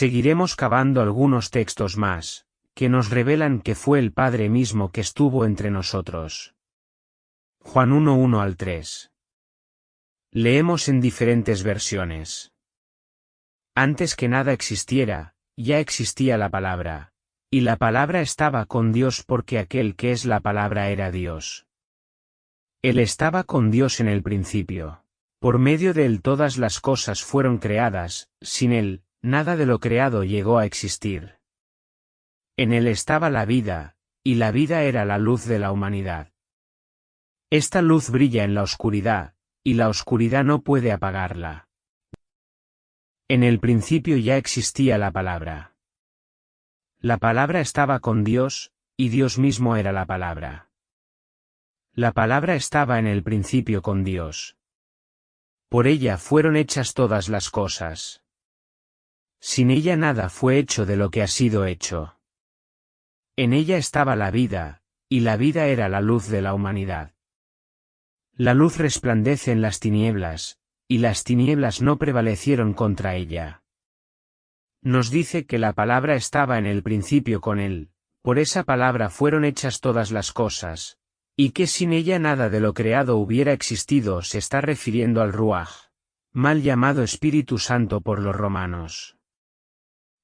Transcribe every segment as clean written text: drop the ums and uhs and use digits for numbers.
Seguiremos cavando algunos textos más, que nos revelan que fue el Padre mismo que estuvo entre nosotros. Juan 1:1-3. Leemos en diferentes versiones. Antes que nada existiera, ya existía la palabra, y la palabra estaba con Dios porque aquel que es la palabra era Dios. Él estaba con Dios en el principio. Por medio de él todas las cosas fueron creadas, sin él, nada de lo creado llegó a existir. En él estaba la vida, y la vida era la luz de la humanidad. Esta luz brilla en la oscuridad, y la oscuridad no puede apagarla. En el principio ya existía la palabra. La palabra estaba con Dios, y Dios mismo era la palabra. La palabra estaba en el principio con Dios. Por ella fueron hechas todas las cosas. Sin ella nada fue hecho de lo que ha sido hecho. En ella estaba la vida, y la vida era la luz de la humanidad. La luz resplandece en las tinieblas, y las tinieblas no prevalecieron contra ella. Nos dice que la palabra estaba en el principio con él, por esa palabra fueron hechas todas las cosas, y que sin ella nada de lo creado hubiera existido. Se está refiriendo al Ruaj, mal llamado Espíritu Santo por los romanos.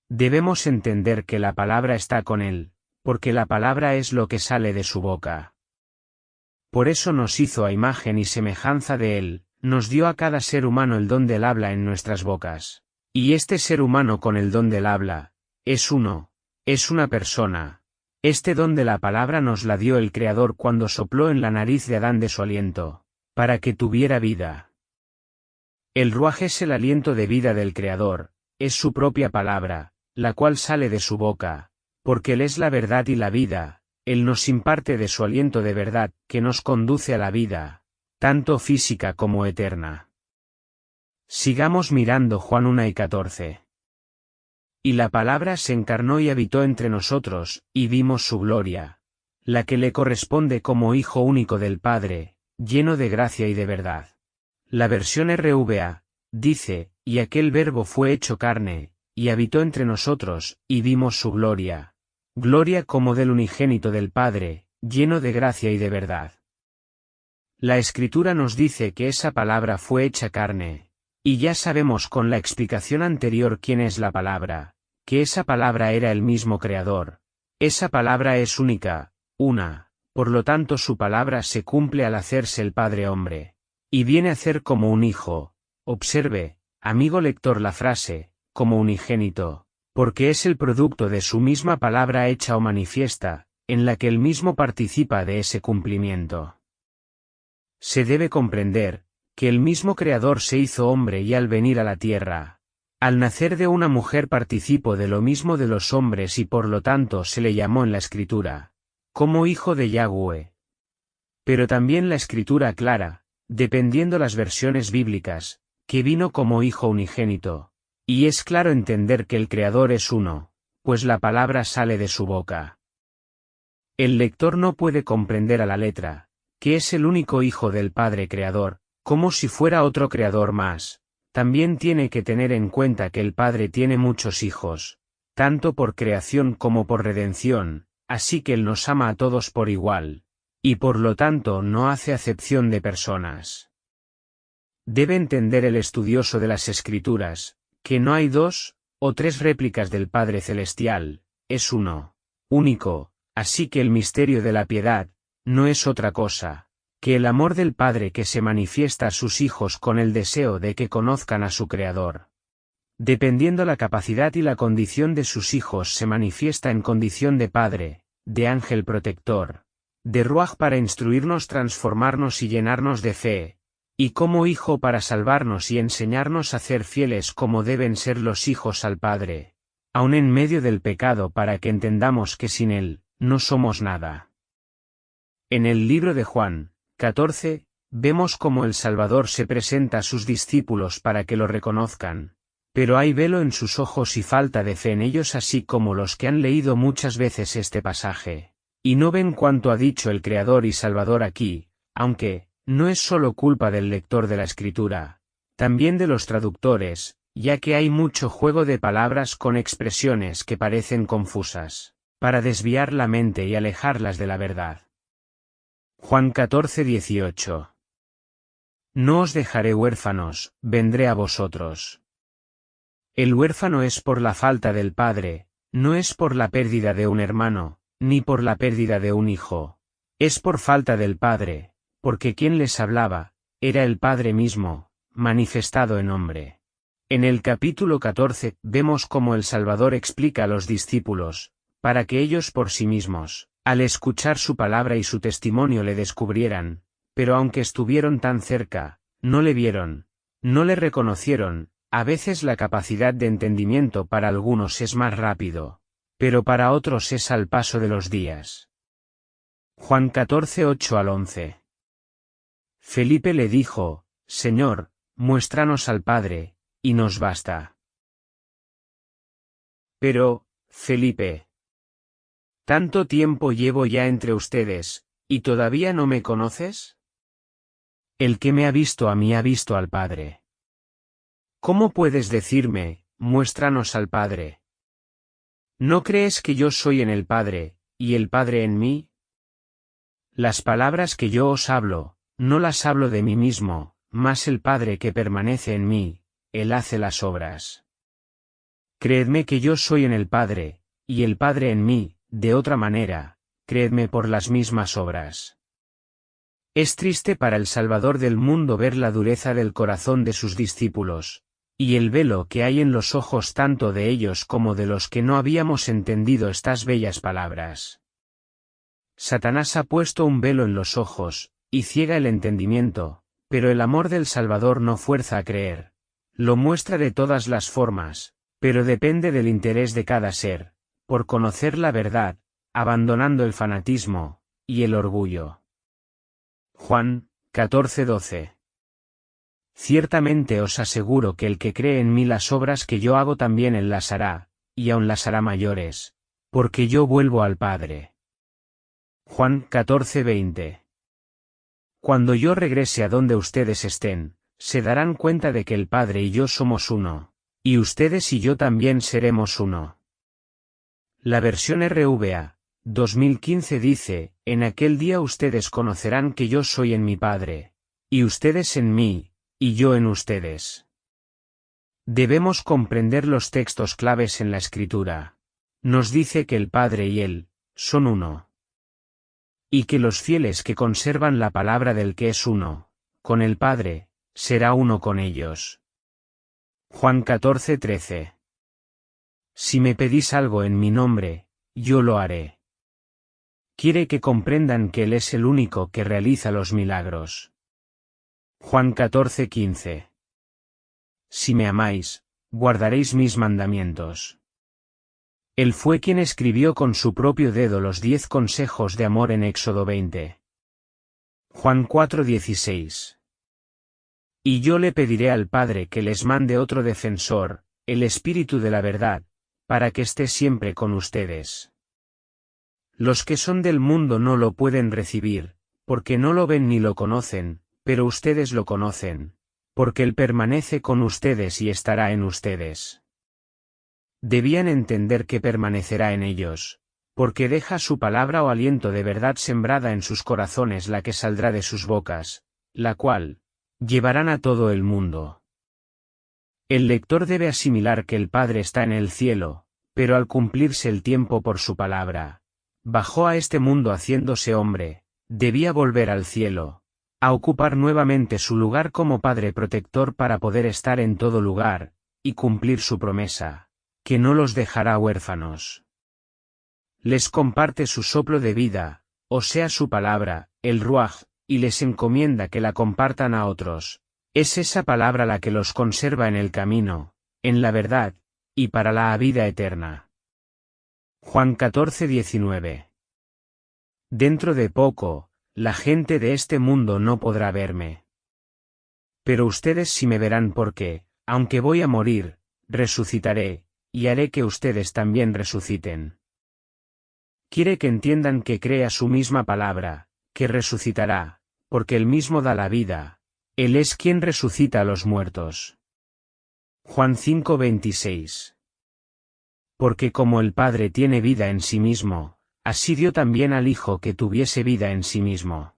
Debemos entender que la palabra está con él, porque la palabra es lo que sale de su boca. Por eso nos hizo a imagen y semejanza de él, nos dio a cada ser humano el don del habla en nuestras bocas. Y este ser humano con el don del habla, es uno, es una persona. Este don de la palabra nos la dio el Creador cuando sopló en la nariz de Adán de su aliento, para que tuviera vida. El Ruaj es el aliento de vida del Creador, es su propia palabra, la cual sale de su boca, porque Él es la verdad y la vida, Él nos imparte de su aliento de verdad, que nos conduce a la vida, tanto física como eterna. Sigamos mirando Juan 1:14. Y la palabra se encarnó y habitó entre nosotros, y vimos su gloria, la que le corresponde como Hijo único del Padre, lleno de gracia y de verdad. La versión RVA, dice, y aquel Verbo fue hecho carne, y habitó entre nosotros, y vimos su gloria. Gloria como del unigénito del Padre, lleno de gracia y de verdad. La Escritura nos dice que esa palabra fue hecha carne, y ya sabemos con la explicación anterior quién es la palabra, que esa palabra era el mismo Creador. Esa palabra es única, una, por lo tanto su palabra se cumple al hacerse el Padre hombre, y viene a ser como un hijo. Observe, amigo lector, la frase, como unigénito, porque es el producto de su misma palabra hecha o manifiesta, en la que él mismo participa de ese cumplimiento. Se debe comprender, que el mismo Creador se hizo hombre y al venir a la tierra, al nacer de una mujer participó de lo mismo de los hombres y por lo tanto se le llamó en la Escritura, como Hijo de Yahweh. Pero también la Escritura aclara, dependiendo las versiones bíblicas, que vino como Hijo unigénito, y es claro entender que el Creador es uno, pues la palabra sale de su boca. El lector no puede comprender a la letra, que es el único Hijo del Padre Creador, como si fuera otro Creador más. También tiene que tener en cuenta que el Padre tiene muchos hijos, tanto por creación como por redención, así que Él nos ama a todos por igual, y por lo tanto no hace acepción de personas. Debe entender el estudioso de las Escrituras, que no hay dos o tres réplicas del Padre Celestial, es uno, único, así que el misterio de la piedad, no es otra cosa que el amor del Padre que se manifiesta a sus hijos con el deseo de que conozcan a su Creador. Dependiendo la capacidad y la condición de sus hijos se manifiesta en condición de Padre, de ángel protector, de Ruaj para instruirnos, transformarnos y llenarnos de fe, y como Hijo para salvarnos y enseñarnos a ser fieles como deben ser los hijos al Padre, aun en medio del pecado para que entendamos que sin Él, no somos nada. En el libro de Juan 14, vemos cómo el Salvador se presenta a sus discípulos para que lo reconozcan, pero hay velo en sus ojos y falta de fe en ellos, así como los que han leído muchas veces este pasaje, y no ven cuanto ha dicho el Creador y Salvador aquí, aunque, no es solo culpa del lector de la Escritura, también de los traductores, ya que hay mucho juego de palabras con expresiones que parecen confusas, para desviar la mente y alejarlas de la verdad. Juan 14:18. No os dejaré huérfanos, vendré a vosotros. El huérfano es por la falta del padre, no es por la pérdida de un hermano, ni por la pérdida de un hijo. Es por falta del padre, porque quien les hablaba, era el Padre mismo, manifestado en hombre. En el capítulo 14, vemos cómo el Salvador explica a los discípulos, para que ellos por sí mismos, al escuchar su palabra y su testimonio le descubrieran, pero aunque estuvieron tan cerca, no le vieron, no le reconocieron. A veces la capacidad de entendimiento para algunos es más rápido, pero para otros es al paso de los días. Juan 14:8-11. Felipe le dijo, Señor, muéstranos al Padre, y nos basta. Pero, Felipe, ¿tanto tiempo llevo ya entre ustedes, y todavía no me conoces? El que me ha visto a mí ha visto al Padre. ¿Cómo puedes decirme, muéstranos al Padre? ¿No crees que yo soy en el Padre, y el Padre en mí? Las palabras que yo os hablo, no las hablo de mí mismo, mas el Padre que permanece en mí, Él hace las obras. Creedme que yo soy en el Padre, y el Padre en mí, de otra manera, creedme por las mismas obras. Es triste para el Salvador del mundo ver la dureza del corazón de sus discípulos, y el velo que hay en los ojos tanto de ellos como de los que no habíamos entendido estas bellas palabras. Satanás ha puesto un velo en los ojos, y ciega el entendimiento, pero el amor del Salvador no fuerza a creer. Lo muestra de todas las formas, pero depende del interés de cada ser, por conocer la verdad, abandonando el fanatismo, y el orgullo. Juan 14:12. Ciertamente os aseguro que el que cree en mí las obras que yo hago también él las hará, y aun las hará mayores, porque yo vuelvo al Padre. Juan 14:20. Cuando yo regrese a donde ustedes estén, se darán cuenta de que el Padre y yo somos uno, y ustedes y yo también seremos uno. La versión RVA 2015 dice, en aquel día ustedes conocerán que yo soy en mi Padre, y ustedes en mí, y yo en ustedes. Debemos comprender los textos claves en la Escritura. Nos dice que el Padre y Él son uno. Y que los fieles que conservan la palabra del que es uno, con el Padre, será uno con ellos. Juan 14:13. Si me pedís algo en mi nombre, yo lo haré. Quiere que comprendan que Él es el único que realiza los milagros. Juan 14:15. Si me amáis, guardaréis mis mandamientos. Él fue quien escribió con su propio dedo los 10 consejos de amor en Éxodo 20. Juan 4:16. Y yo le pediré al Padre que les mande otro defensor, el Espíritu de la verdad, para que esté siempre con ustedes. Los que son del mundo no lo pueden recibir, porque no lo ven ni lo conocen, pero ustedes lo conocen, porque Él permanece con ustedes y estará en ustedes. Debían entender que permanecerá en ellos, porque deja su palabra o aliento de verdad sembrada en sus corazones la que saldrá de sus bocas, la cual llevarán a todo el mundo. El lector debe asimilar que el Padre está en el cielo, pero al cumplirse el tiempo por su palabra, bajó a este mundo haciéndose hombre, debía volver al cielo, a ocupar nuevamente su lugar como Padre protector para poder estar en todo lugar, y cumplir su promesa, que no los dejará huérfanos. Les comparte su soplo de vida, o sea su palabra, el Ruaj, y les encomienda que la compartan a otros. Es esa palabra la que los conserva en el camino, en la verdad, y para la vida eterna. Juan 14:19. Dentro de poco, la gente de este mundo no podrá verme. Pero ustedes sí me verán porque, aunque voy a morir, resucitaré, y haré que ustedes también resuciten. Quiere que entiendan que crea su misma palabra, que resucitará, porque Él mismo da la vida, Él es quien resucita a los muertos. Juan 5:26. Porque como el Padre tiene vida en sí mismo, así dio también al Hijo que tuviese vida en sí mismo.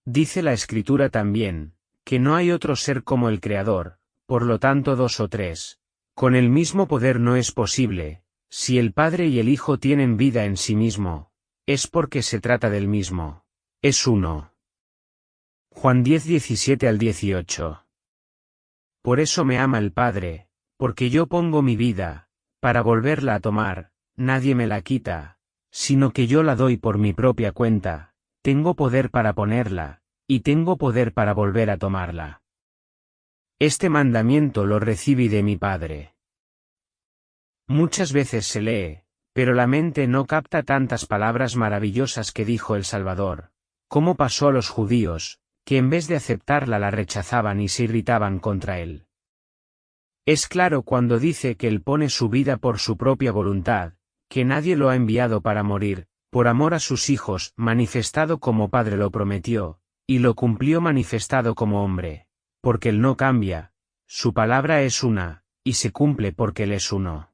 Dice la Escritura también, que no hay otro ser como el Creador, por lo tanto dos o tres, con el mismo poder no es posible. Si el Padre y el Hijo tienen vida en sí mismo, es porque se trata del mismo. Es uno. Juan 10:17-18. Por eso me ama el Padre, porque yo pongo mi vida, para volverla a tomar, nadie me la quita, sino que yo la doy por mi propia cuenta, tengo poder para ponerla, y tengo poder para volver a tomarla. Este mandamiento lo recibí de mi Padre. Muchas veces se lee, pero la mente no capta tantas palabras maravillosas que dijo el Salvador, como pasó a los judíos, que en vez de aceptarla la rechazaban y se irritaban contra él. Es claro cuando dice que él pone su vida por su propia voluntad, que nadie lo ha enviado para morir, por amor a sus hijos, manifestado como Padre lo prometió, y lo cumplió manifestado como hombre, porque él no cambia, su palabra es una, y se cumple porque él es uno.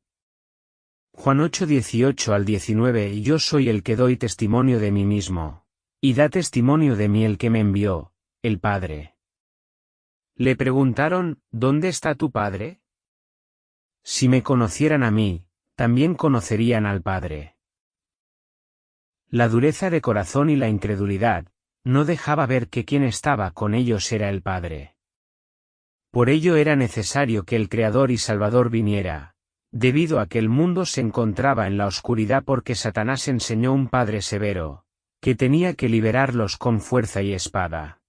Juan 8:18-19. Y yo soy el que doy testimonio de mí mismo, y da testimonio de mí el que me envió, el Padre. Le preguntaron, ¿dónde está tu Padre? Si me conocieran a mí, también conocerían al Padre. La dureza de corazón y la incredulidad, no dejaba ver que quien estaba con ellos era el Padre. Por ello era necesario que el Creador y Salvador viniera, debido a que el mundo se encontraba en la oscuridad porque Satanás enseñó un Padre severo, que tenía que liberarlos con fuerza y espada.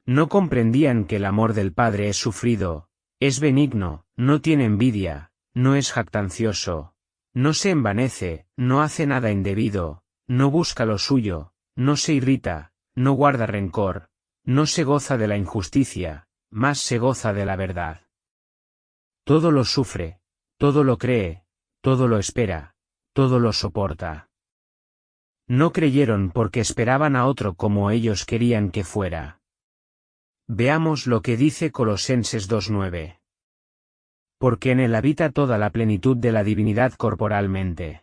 No comprendían que el amor del Padre es sufrido, es benigno, no tiene envidia, no es jactancioso, no se envanece, no hace nada indebido, no busca lo suyo, no se irrita, no guarda rencor, no se goza de la injusticia, más se goza de la verdad. Todo lo sufre, todo lo cree, todo lo espera, todo lo soporta. No creyeron porque esperaban a otro como ellos querían que fuera. Veamos lo que dice Colosenses 2:9. Porque en él habita toda la plenitud de la divinidad corporalmente.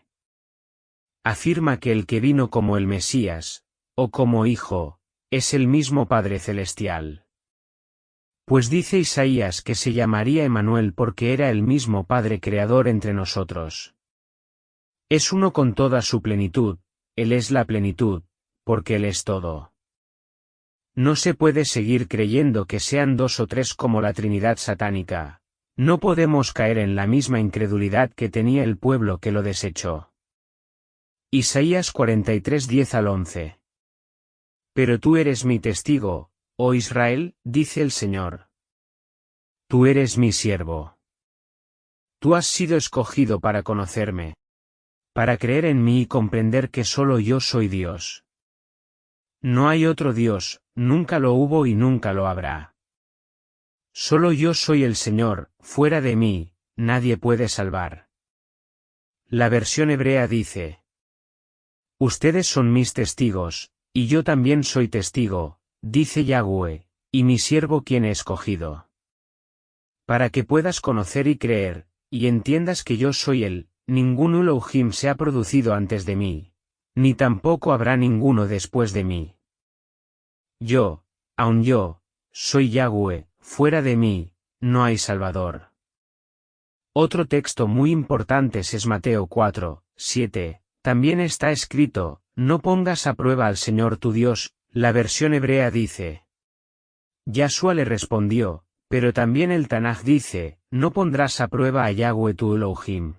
Afirma que el que vino como el Mesías, o como Hijo, es el mismo Padre Celestial. Pues dice Isaías que se llamaría Emmanuel porque era el mismo Padre Creador entre nosotros. Es uno con toda su plenitud, Él es la plenitud, porque Él es todo. No se puede seguir creyendo que sean dos o tres como la Trinidad satánica. No podemos caer en la misma incredulidad que tenía el pueblo que lo desechó. Isaías 43:10-11. Pero tú eres mi testigo, oh Israel, dice el Señor. Tú eres mi siervo. Tú has sido escogido para conocerme, para creer en mí y comprender que solo yo soy Dios. No hay otro Dios, nunca lo hubo y nunca lo habrá. Solo yo soy el Señor, fuera de mí, nadie puede salvar. La versión hebrea dice: Ustedes son mis testigos, y yo también soy testigo, dice Yahweh, y mi siervo quien he escogido. Para que puedas conocer y creer, y entiendas que yo soy Él, ningún Elohim se ha producido antes de mí, ni tampoco habrá ninguno después de mí. Yo, aun yo, soy Yahweh, fuera de mí, no hay Salvador. Otro texto muy importante es Mateo 4:7, también está escrito, no pongas a prueba al Señor tu Dios, la versión hebrea dice. Yahshua le respondió, pero también el Tanaj dice, no pondrás a prueba a Yahweh tu Elohim.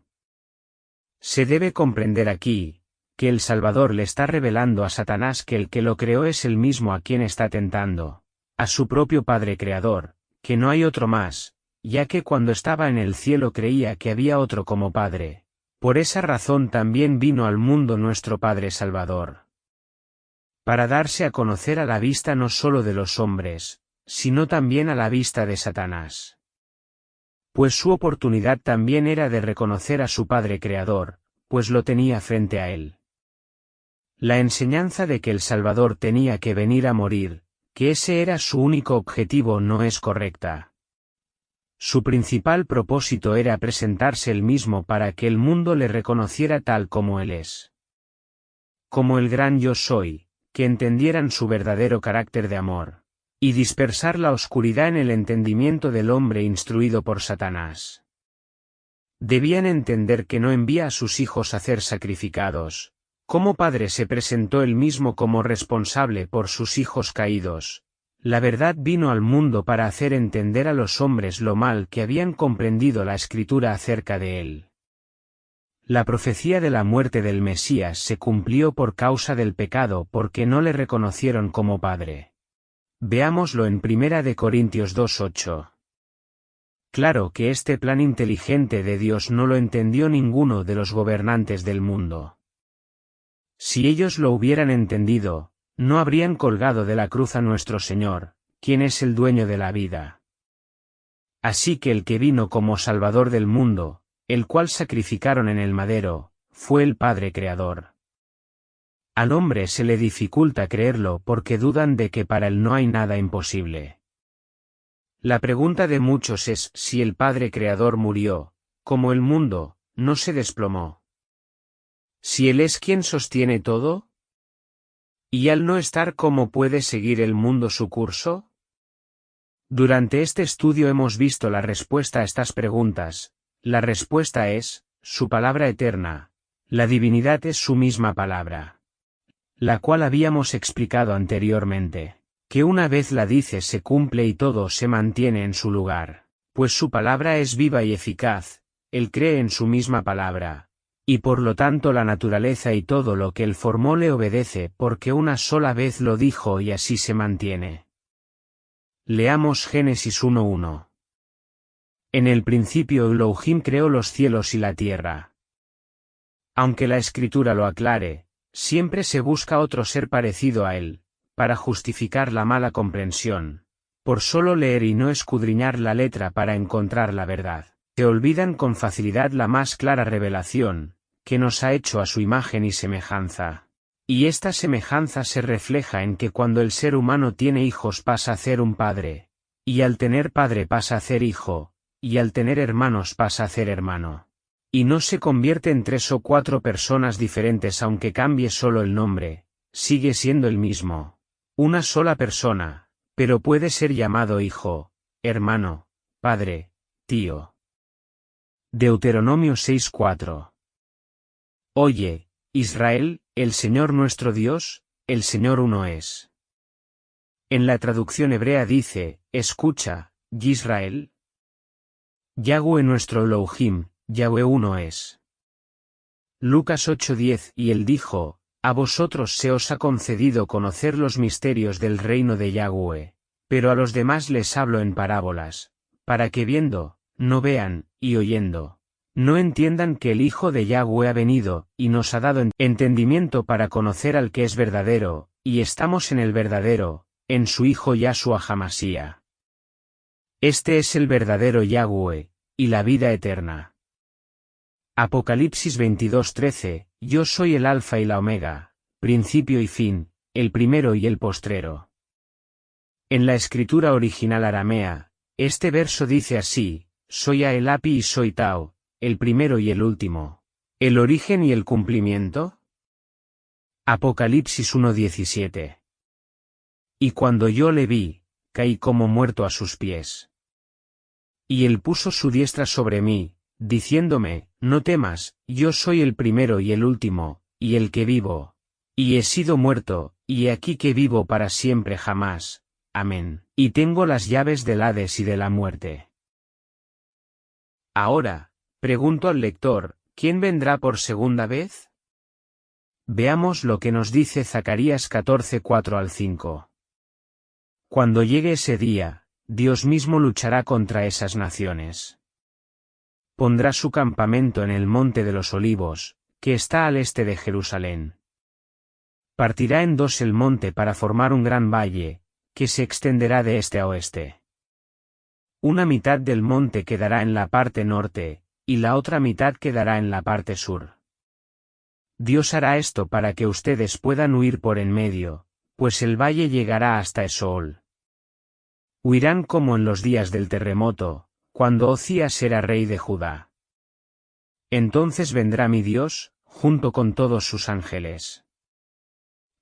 Se debe comprender aquí, que el Salvador le está revelando a Satanás que el que lo creó es el mismo a quien está tentando, a su propio Padre Creador, que no hay otro más, ya que cuando estaba en el cielo creía que había otro como Padre. Por esa razón también vino al mundo nuestro Padre Salvador. Para darse a conocer a la vista no solo de los hombres, sino también a la vista de Satanás. Pues su oportunidad también era de reconocer a su Padre Creador, pues lo tenía frente a él. La enseñanza de que el Salvador tenía que venir a morir, que ese era su único objetivo no es correcta. Su principal propósito era presentarse él mismo para que el mundo le reconociera tal como él es. Como el gran yo soy, que entendieran su verdadero carácter de amor, y dispersar la oscuridad en el entendimiento del hombre instruido por Satanás. Debían entender que no envía a sus hijos a ser sacrificados. Como padre se presentó él mismo como responsable por sus hijos caídos. La verdad vino al mundo para hacer entender a los hombres lo mal que habían comprendido la Escritura acerca de él. La profecía de la muerte del Mesías se cumplió por causa del pecado porque no le reconocieron como padre. Veámoslo en 1 Corintios 2:8. Claro que este plan inteligente de Dios no lo entendió ninguno de los gobernantes del mundo. Si ellos lo hubieran entendido, no habrían colgado de la cruz a nuestro Señor, quien es el dueño de la vida. Así que el que vino como Salvador del mundo, el cual sacrificaron en el madero, fue el Padre Creador. Al hombre se le dificulta creerlo porque dudan de que para él no hay nada imposible. La pregunta de muchos es si el Padre Creador murió, como el mundo, no se desplomó. Si Él es quien sostiene todo, ¿y al no estar cómo puede seguir el mundo su curso? Durante este estudio hemos visto la respuesta a estas preguntas. La respuesta es, su palabra eterna. La divinidad es su misma palabra, la cual habíamos explicado anteriormente, que una vez la dice se cumple y todo se mantiene en su lugar, pues su palabra es viva y eficaz, él cree en su misma palabra, y por lo tanto la naturaleza y todo lo que él formó le obedece porque una sola vez lo dijo y así se mantiene. Leamos Génesis 1:1. En el principio Elohim creó los cielos y la tierra. Aunque la Escritura lo aclare, siempre se busca otro ser parecido a él, para justificar la mala comprensión. Por solo leer y no escudriñar la letra para encontrar la verdad, se olvidan con facilidad la más clara revelación, que nos ha hecho a su imagen y semejanza. Y esta semejanza se refleja en que cuando el ser humano tiene hijos pasa a ser un padre, y al tener padre pasa a ser hijo, y al tener hermanos pasa a ser hermano. Y no se convierte en 3 o 4 personas diferentes aunque cambie solo el nombre, sigue siendo el mismo. Una sola persona, pero puede ser llamado hijo, hermano, padre, tío. Deuteronomio 6:4. Oye, Israel, el Señor nuestro Dios, el Señor uno es. En la traducción hebrea dice, escucha, Israel. Yahweh nuestro Elohim, Yahweh uno es. Lucas 8:10 Y él dijo, a vosotros se os ha concedido conocer los misterios del reino de Yahweh, pero a los demás les hablo en parábolas, para que viendo, no vean, y oyendo, no entiendan que el Hijo de Yahweh ha venido, y nos ha dado entendimiento para conocer al que es verdadero, y estamos en el verdadero, en su Hijo Yahshua HaMashiach. Este es el verdadero Yahweh, y la vida eterna. Apocalipsis 22:13, Yo soy el Alfa y la Omega, principio y fin, el primero y el postrero. En la escritura original aramea, este verso dice así, soy el Api y soy Tao, el primero y el último. ¿El origen y el cumplimiento? Apocalipsis 1:17. Y cuando yo le vi, caí como muerto a sus pies. Y él puso su diestra sobre mí, diciéndome, no temas, yo soy el primero y el último, y el que vivo. Y he sido muerto, y he aquí que vivo para siempre jamás. Amén. Y tengo las llaves del Hades y de la muerte. Ahora, pregunto al lector, ¿quién vendrá por segunda vez? Veamos lo que nos dice Zacarías 14:4-5. Cuando llegue ese día, Dios mismo luchará contra esas naciones. Pondrá su campamento en el monte de los olivos, que está al este de Jerusalén. Partirá en dos el monte para formar un gran valle, que se extenderá de este a oeste. Una mitad del monte quedará en la parte norte, y la otra mitad quedará en la parte sur. Dios hará esto para que ustedes puedan huir por en medio, pues el valle llegará hasta Esol. Huirán como en los días del terremoto, cuando Ocías era rey de Judá. Entonces vendrá mi Dios, junto con todos sus ángeles.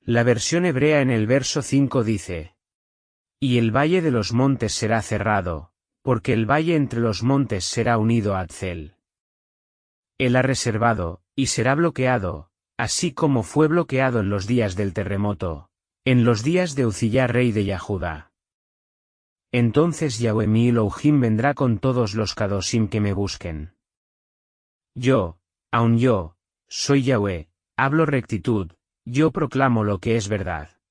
La versión hebrea en el verso 5 dice: y el valle de los montes será cerrado, porque el valle entre los montes será unido a Atzel. Él ha reservado, y será bloqueado, así como fue bloqueado en los días del terremoto, en los días de Uziyá rey de Yahudá. Entonces Yahweh mi Elohim vendrá con todos los Kadoshim que me busquen. Yo, aun yo, soy Yahweh, hablo rectitud, yo proclamo lo que es verdad.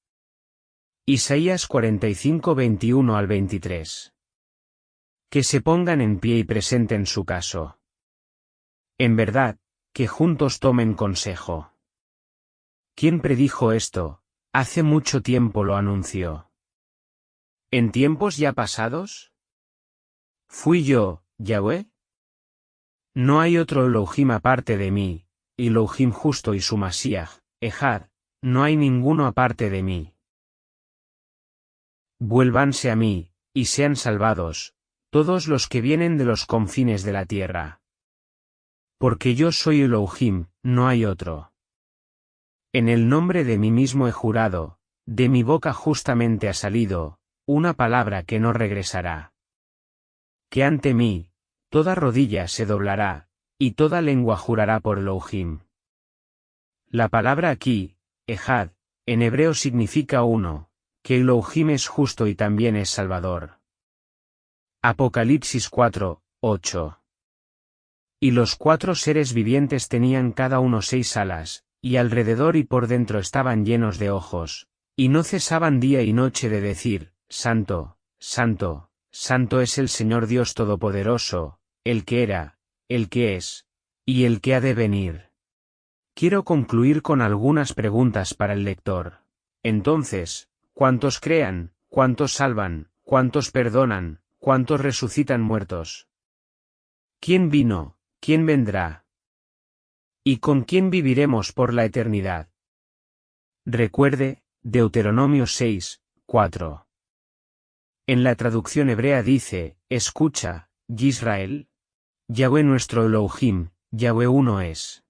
Isaías 45, 21 al 23. Que se pongan en pie y presenten su caso. En verdad, que juntos tomen consejo. ¿Quién predijo esto? Hace mucho tiempo lo anunció. ¿En tiempos ya pasados? ¿Fui yo, Yahweh? No hay otro Elohim aparte de mí, Elohim justo y su Mashiach, Ejad, no hay ninguno aparte de mí. Vuélvanse a mí, y sean salvados, todos los que vienen de los confines de la tierra. Porque yo soy Elohim, no hay otro. En el nombre de mí mismo he jurado, de mi boca justamente ha salido, una palabra que no regresará. Que ante mí, toda rodilla se doblará, y toda lengua jurará por Elohim. La palabra aquí, Ejad, en hebreo significa uno, que Elohim es justo y también es Salvador. Apocalipsis 4, 8. Y los 4 seres vivientes tenían cada uno 6 alas, y alrededor y por dentro estaban llenos de ojos, y no cesaban día y noche de decir: Santo, Santo, Santo es el Señor Dios Todopoderoso, el que era, el que es, y el que ha de venir. Quiero concluir con algunas preguntas para el lector. Entonces, ¿cuántos crean, cuántos salvan, cuántos perdonan, cuántos resucitan muertos? ¿Quién vino, quién vendrá? ¿Y con quién viviremos por la eternidad? Recuerde, Deuteronomio 6, 4. En la traducción hebrea dice: escucha, Yisrael. Yahweh nuestro Elohim, Yahweh uno es.